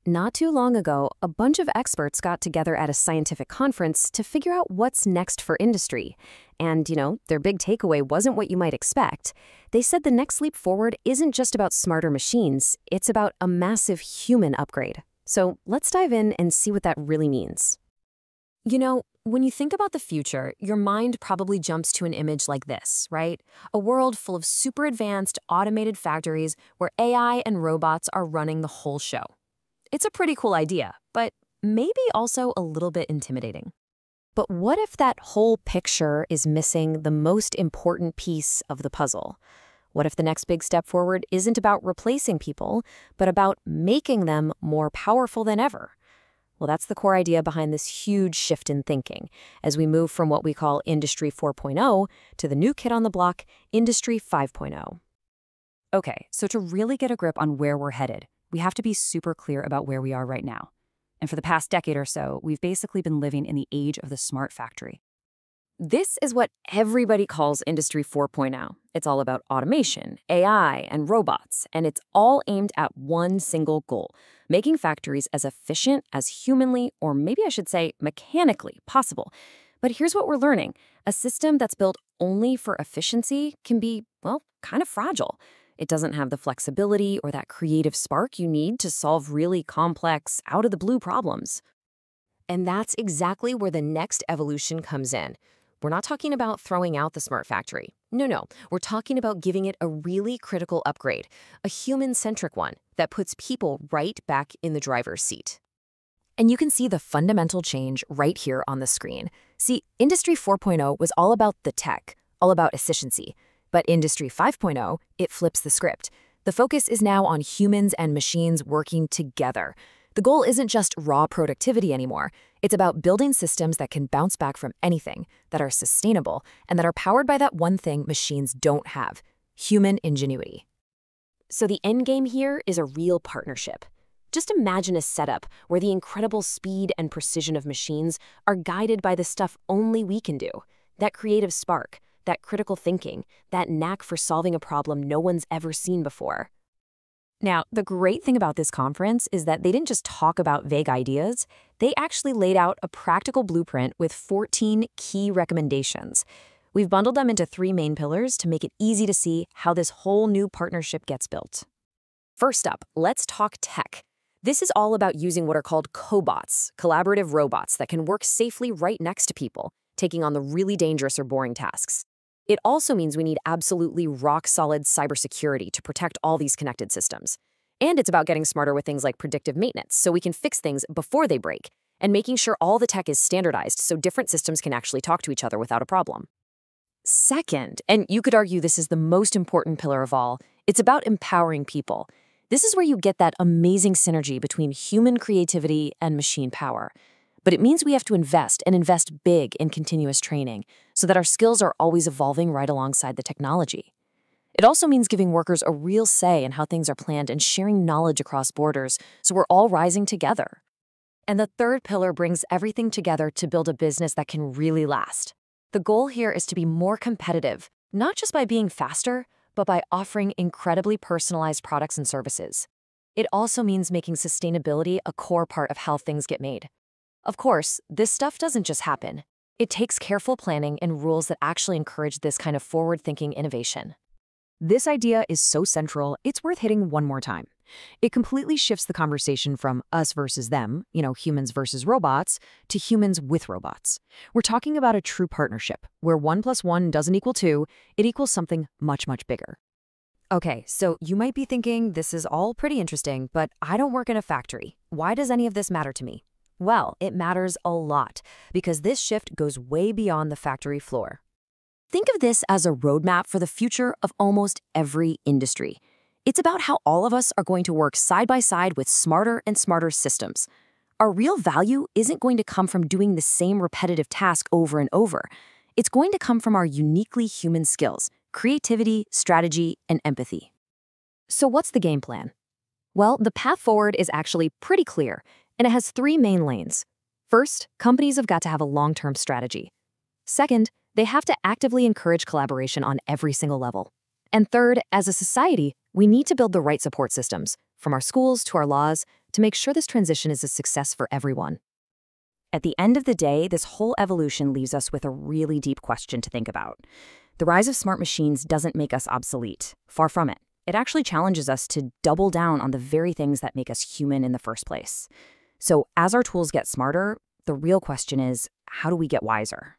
Not too long ago, a bunch of experts got together at a scientific conference to figure out what's next for industry. And, their big takeaway wasn't what you might expect. They said the next leap forward isn't just about smarter machines, it's about a massive human upgrade. So let's dive in and see what that really means. When you think about the future, your mind probably jumps to an image like this, right? A world full of super advanced, automated factories where AI and robots are running the whole show. It's a pretty cool idea, but maybe also a little bit intimidating. But what if that whole picture is missing the most important piece of the puzzle? What if the next big step forward isn't about replacing people, but about making them more powerful than ever? Well, that's the core idea behind this huge shift in thinking as we move from what we call Industry 4.0 to the new kid on the block, Industry 5.0. Okay, so to really get a grip on where we're headed, we have to be super clear about where we are right now. And for the past decade or so, we've basically been living in the age of the smart factory. This is what everybody calls Industry 4.0. It's all about automation, AI, and robots, and it's all aimed at one single goal: making factories as efficient as humanly, or maybe I should say mechanically, possible. But here's what we're learning. A system that's built only for efficiency can be, kind of fragile. It doesn't have the flexibility or that creative spark you need to solve really complex, out-of-the-blue problems. And that's exactly where the next evolution comes in. We're not talking about throwing out the smart factory. No. We're talking about giving it a really critical upgrade, a human-centric one that puts people right back in the driver's seat. And you can see the fundamental change right here on the screen. See, Industry 4.0 was all about the tech, all about efficiency. But Industry 5.0, it flips the script. The focus is now on humans and machines working together. The goal isn't just raw productivity anymore. It's about building systems that can bounce back from anything, that are sustainable, and that are powered by that one thing machines don't have: human ingenuity. So the end game here is a real partnership. Just imagine a setup where the incredible speed and precision of machines are guided by the stuff only we can do: that creative spark, that critical thinking, that knack for solving a problem no one's ever seen before. Now, the great thing about this conference is that they didn't just talk about vague ideas. They actually laid out a practical blueprint with 14 key recommendations. We've bundled them into 3 main pillars to make it easy to see how this whole new partnership gets built. First up, let's talk tech. This is all about using what are called Cobots, collaborative robots that can work safely right next to people, taking on the really dangerous or boring tasks. It also means we need absolutely rock-solid cybersecurity to protect all these connected systems. And it's about getting smarter with things like predictive maintenance, so we can fix things before they break, and making sure all the tech is standardized so different systems can actually talk to each other without a problem. Second, and you could argue this is the most important pillar of all, it's about empowering people. This is where you get that amazing synergy between human creativity and machine power. But it means we have to invest, and invest big, in continuous training so that our skills are always evolving right alongside the technology. It also means giving workers a real say in how things are planned and sharing knowledge across borders so we're all rising together. And the third pillar brings everything together to build a business that can really last. The goal here is to be more competitive, not just by being faster, but by offering incredibly personalized products and services. It also means making sustainability a core part of how things get made. Of course, this stuff doesn't just happen. It takes careful planning and rules that actually encourage this kind of forward-thinking innovation. This idea is so central, it's worth hitting one more time. It completely shifts the conversation from us versus them, humans versus robots, to humans with robots. We're talking about a true partnership, where 1 + 1 doesn't equal 2, it equals something much, much bigger. Okay, so you might be thinking, this is all pretty interesting, but I don't work in a factory. Why does any of this matter to me? Well, it matters a lot, because this shift goes way beyond the factory floor. Think of this as a roadmap for the future of almost every industry. It's about how all of us are going to work side by side with smarter and smarter systems. Our real value isn't going to come from doing the same repetitive task over and over. It's going to come from our uniquely human skills: creativity, strategy, and empathy. So what's the game plan? Well, the path forward is actually pretty clear, and it has 3 main lanes. First, companies have got to have a long-term strategy. Second, they have to actively encourage collaboration on every single level. And third, as a society, we need to build the right support systems, from our schools to our laws, to make sure this transition is a success for everyone. At the end of the day, this whole evolution leaves us with a really deep question to think about. The rise of smart machines doesn't make us obsolete. Far from it. It actually challenges us to double down on the very things that make us human in the first place. So as our tools get smarter, the real question is, how do we get wiser?